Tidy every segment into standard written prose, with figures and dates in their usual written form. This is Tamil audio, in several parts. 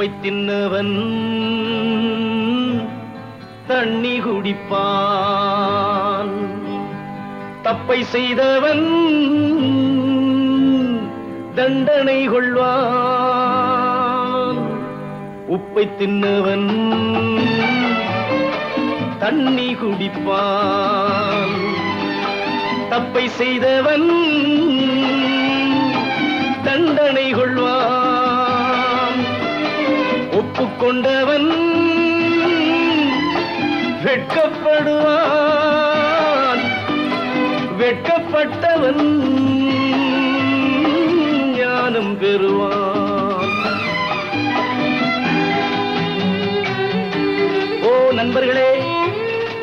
உப்பை தின்னவன் தண்ணி குடிப்பான். தப்பை செய்தவன் தண்டனை கொள்வான். உப்பை தின்னவன் தண்ணி குடிப்பான். தப்பை செய்தவன் தண்டனை கொள்வான். ஒப்புக்கொண்டவன் வெட்கப்படுவான். வெட்கப்பட்டவன் ஞானம் பெறுவான். ஓ நண்பர்களே,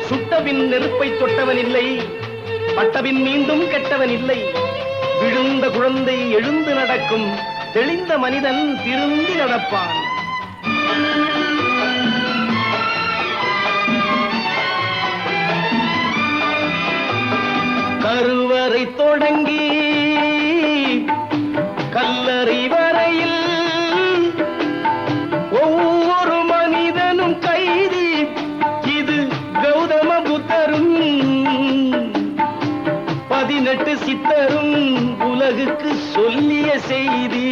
சுட்டபின் நெருப்பை தொட்டவன் இல்லை, பட்டபின் மீண்டும் கெட்டவன் இல்லை. விழுந்த குழந்தை எழுந்து நடக்கும், தெளிந்த மனிதன் திரும்பி நடப்பான். கருவறை தொடங்கி கல்லறை வரையில் ஒவ்வொரு மனிதனும் கைதி. இது கௌதம புத்தரும் 18 சித்தரும் உலகுக்கு சொல்லிய செய்தி.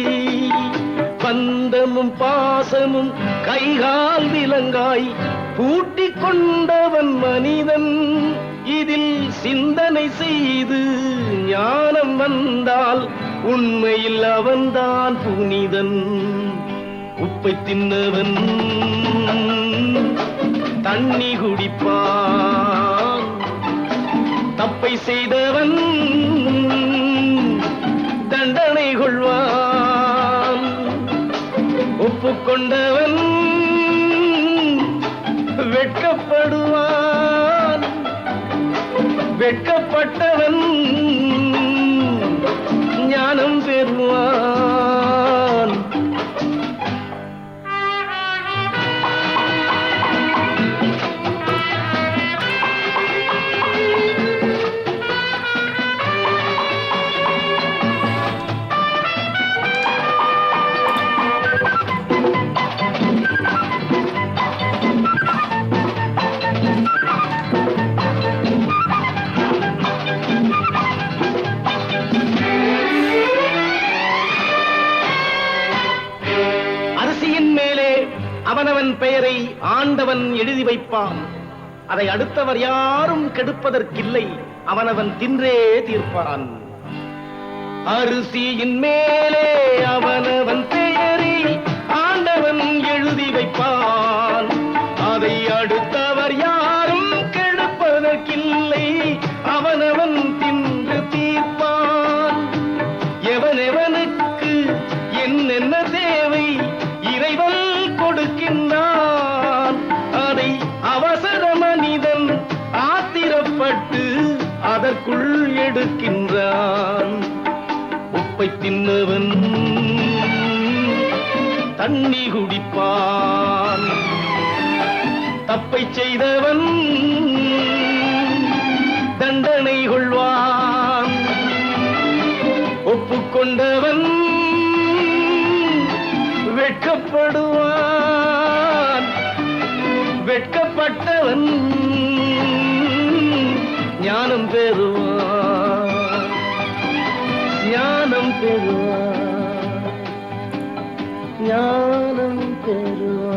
பந்தமும் பாசமும் கைகால் விலங்காய் பூட்டிக் கொண்டவன் மனிதன். இதில் சிந்தனை செய்து ஞானம் வந்தால் உண்மையில் அவன்தான் புனிதன். உப்பை தின்னவன் தண்ணி குடிப்பான். தப்பை செய்தவன் தண்டனை கொள்வான். ஒப்புக்கொண்டவன் வெட்கப்படுவான். வெட்கப்பட்டவன் ஞானம் பெறுவான். அவனவன் பெயரை ஆண்டவன் எழுதி வைப்பான். அதை அடுத்தவர் யாரும் கெடுப்பதற்கில்லை, அவனவன் தின்றே தீர்ப்பான். அரிசியின் மேலே அவனவன் பெயரை ஆண்டவன் எழுதி வைப்பான். அதை அடுத்தவர் யாரும் கெடுப்பதற்கில்லை, அவனவன் தின்று தீர்ப்பான். எவனெவனுக்கு என்னென்ன தேவை இறைவன் கொடுக்கின்றான். அதை அவசர மனிதன் ஆத்திரப்பட்டு அதற்குள் எடுக்கின்றான். உப்பை தின்னவன் தண்ணி குடிப்பான். தப்பை செய்தவன் தண்டனை கொள்வான். ஒப்புக்கொண்டவன் வெட்கப்படுவான். வெட்கப்பட்டவன் ஞானம் பெறுவான். ஞானம் பெறுவான். ஞானம் பெறுவான்.